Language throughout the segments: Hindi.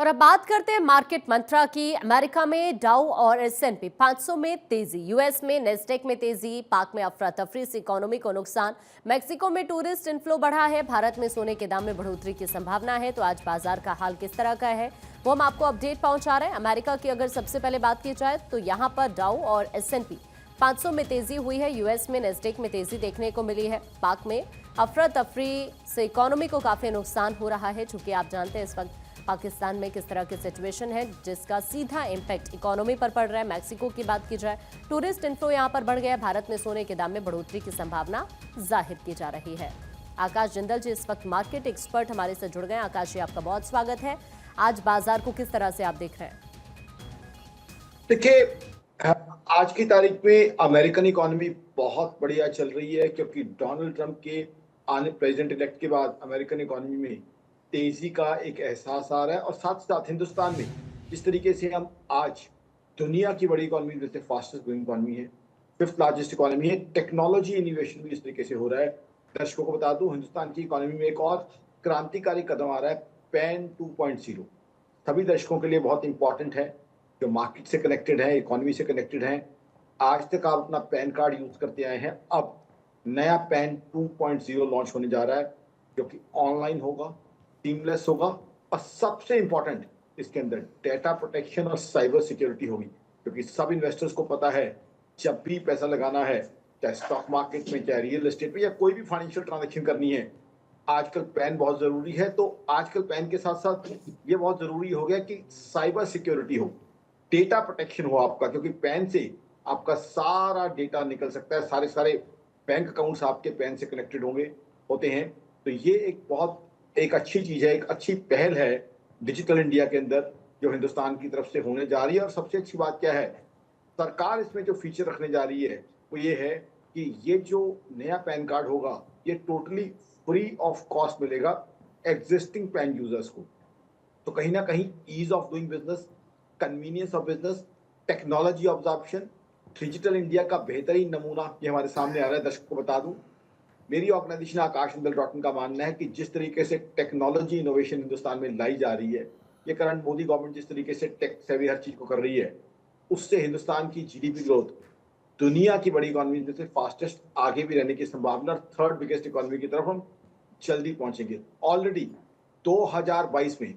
और अब बात करते हैं मार्केट मंत्रा की। अमेरिका में डाउ और एसएनपी 500 में तेजी, यूएस में नेस्डेक में तेजी, पाक में अफरा तफरी से इकोनॉमी को नुकसान, मैक्सिको में टूरिस्ट इनफ्लो बढ़ा है, भारत में सोने के दाम में बढ़ोतरी की संभावना है। तो आज बाजार का हाल किस तरह का है वो हम आपको अपडेट पहुंचा रहे हैं। अमेरिका की अगर सबसे पहले बात की जाए तो यहां पर डाउ और एसएनपी 500 में तेजी हुई है, यूएस में नेस्डेक में तेजी देखने को मिली है, पाक में अफरा तफरी से इकोनॉमी को काफी नुकसान हो रहा है। चूंकि आप जानते हैं इस वक्त पाकिस्तान में किस तरह की सिचुएशन है जिसका सीधा इम्पैक्ट इकोनॉमी पर पड़ रहा है। मैक्सिको की बात की जाए, टूरिस्ट इनफ्लो यहां पर बढ़ गया है, भारत में सोने के दाम में बढ़ोतरी की संभावना जाहिर की जा रही है। आकाश जिंदल जी इस वक्त मार्केट एक्सपर्ट हमारे साथ जुड़ गए। आकाश जी, आपका बहुत स्वागत है। आज बाजार को किस तरह से आप देख रहे हैं? देखिए, आज की तारीख में अमेरिकन इकोनॉमी बहुत बढ़िया चल रही है, क्योंकि डोनाल्ड ट्रंप के आने प्रेसिडेंट इलेक्ट के बाद अमेरिकन इकोनॉमी में तेजी का एक एहसास आ रहा है। और साथ साथ हिंदुस्तान में जिस तरीके से हम आज दुनिया की बड़ी इकोनॉमी में से फास्टेस्ट ग्रोइंग इकोनॉमी है, फिफ्थ लार्जेस्ट इकोनॉमी है, टेक्नोलॉजी इनोवेशन भी इस तरीके से हो रहा है। दर्शकों को बता दूं, हिंदुस्तान की इकोनॉमी में एक और क्रांतिकारी कदम आ रहा है, पैन 2.0। सभी दर्शकों के लिए बहुत इंपॉर्टेंट है जो मार्केट से कनेक्टेड है, इकोनॉमी से कनेक्टेड है। आज तक आप अपना पैन कार्ड यूज करते आए हैं, अब नया पैन 2.0 लॉन्च होने जा रहा है, जो कि ऑनलाइन होगा, सीमलेस होगा, और सबसे इंपॉर्टेंट इसके अंदर डेटा प्रोटेक्शन और साइबर सिक्योरिटी होगी। क्योंकि सब इन्वेस्टर्स को पता है, जब भी पैसा लगाना है, चाहे स्टॉक मार्केट में, चाहे रियल एस्टेट में, या कोई भी फाइनेंशियल ट्रांजेक्शन करनी है, आजकल पैन बहुत जरूरी है। तो आजकल पैन के साथ साथ ये बहुत जरूरी हो गया कि साइबर सिक्योरिटी हो, डेटा प्रोटेक्शन हो आपका, क्योंकि पैन से आपका सारा डेटा निकल सकता है। सारे सारे बैंक अकाउंट्स आपके पैन से कनेक्टेड होते हैं। तो ये एक अच्छी चीज है, एक अच्छी पहल है डिजिटल इंडिया के अंदर, जो हिंदुस्तान की तरफ से होने जा रही है। और सबसे अच्छी बात क्या है, सरकार इसमें जो फीचर रखने जा रही है वो ये है कि ये जो नया पैन कार्ड होगा, ये टोटली फ्री ऑफ कॉस्ट मिलेगा एग्जिस्टिंग पैन यूजर्स को। तो कहीं ना कहीं ease of doing business, convenience of business, technology absorption, digital India का बेहतरीन नमूना ये हमारे सामने आ रहा है। दर्शकों को बता दूं, मेरी ऑर्गेनाइजेशन आकाशजिंदल.in का मानना है कि जिस तरीके से टेक्नोलॉजी इनोवेशन हिंदुस्तान में लाई जा रही है, ये करंट मोदी गवर्नमेंट जिस तरीके से टेक सेवी हर चीज को कर रही है, उससे हिंदुस्तान की जीडीपी ग्रोथ दुनिया की बड़ी इकोनॉमी में से फास्टेस्ट आगे भी रहने की संभावना, और थर्ड बिगेस्ट इकोनॉमी की तरफ हम जल्दी पहुंचेंगे। ऑलरेडी 2022 में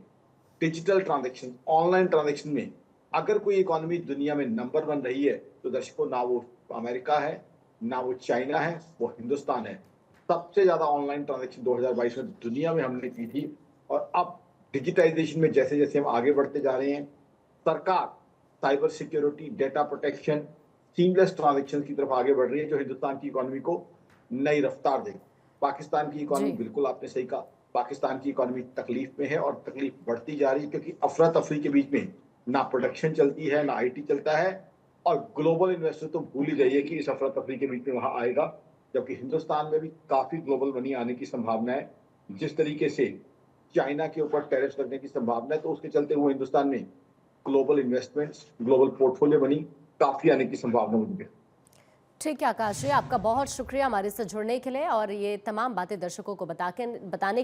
डिजिटल ट्रांजैक्शन, ऑनलाइन ट्रांजैक्शन में अगर कोई इकोनॉमी दुनिया में नंबर 1 रही है, तो दर्शकों, ना वो अमेरिका है, ना वो चाइना है, वो हिंदुस्तान है। सबसे ज्यादा ऑनलाइन ट्रांजैक्शन 2022 में दुनिया में हमने की थी। और अब डिजिटाइजेशन में जैसे जैसे हम आगे बढ़ते जा रहे हैं, सरकार cyber security, data protection, seamless transaction की तरफ आगे बढ़ रही है, जो हिंदुस्तान की इकोनॉमी को नई रफ्तार देगी। पाकिस्तान की इकोनॉमी, जी, बिल्कुल आपने सही कहा, पाकिस्तान की इकोनॉमी तकलीफ में है, और तकलीफ बढ़ती जा रही है, क्योंकि अफरा तफरी के बीच में ना प्रोडक्शन चलती है, ना आईटी चलता है। और ग्लोबल इन्वेस्टर तो भूल ही जाइए कि इस अफरा तफरी के बीच में वहां आएगा। जबकि हिंदुस्तान में भी काफी ग्लोबल मनी आने की संभावना है। जिस तरीके से चाइना के ऊपर टैरिफ लगने की संभावना है, तो उसके चलते हुए हिंदुस्तान में global investments, global portfolio money काफी आने की संभावना मुझे है। ठीक है आकाश जी, आपका बहुत शुक्रिया हमारे साथ जुड़ने के लिए और ये तमाम बातें दर्शकों को बताने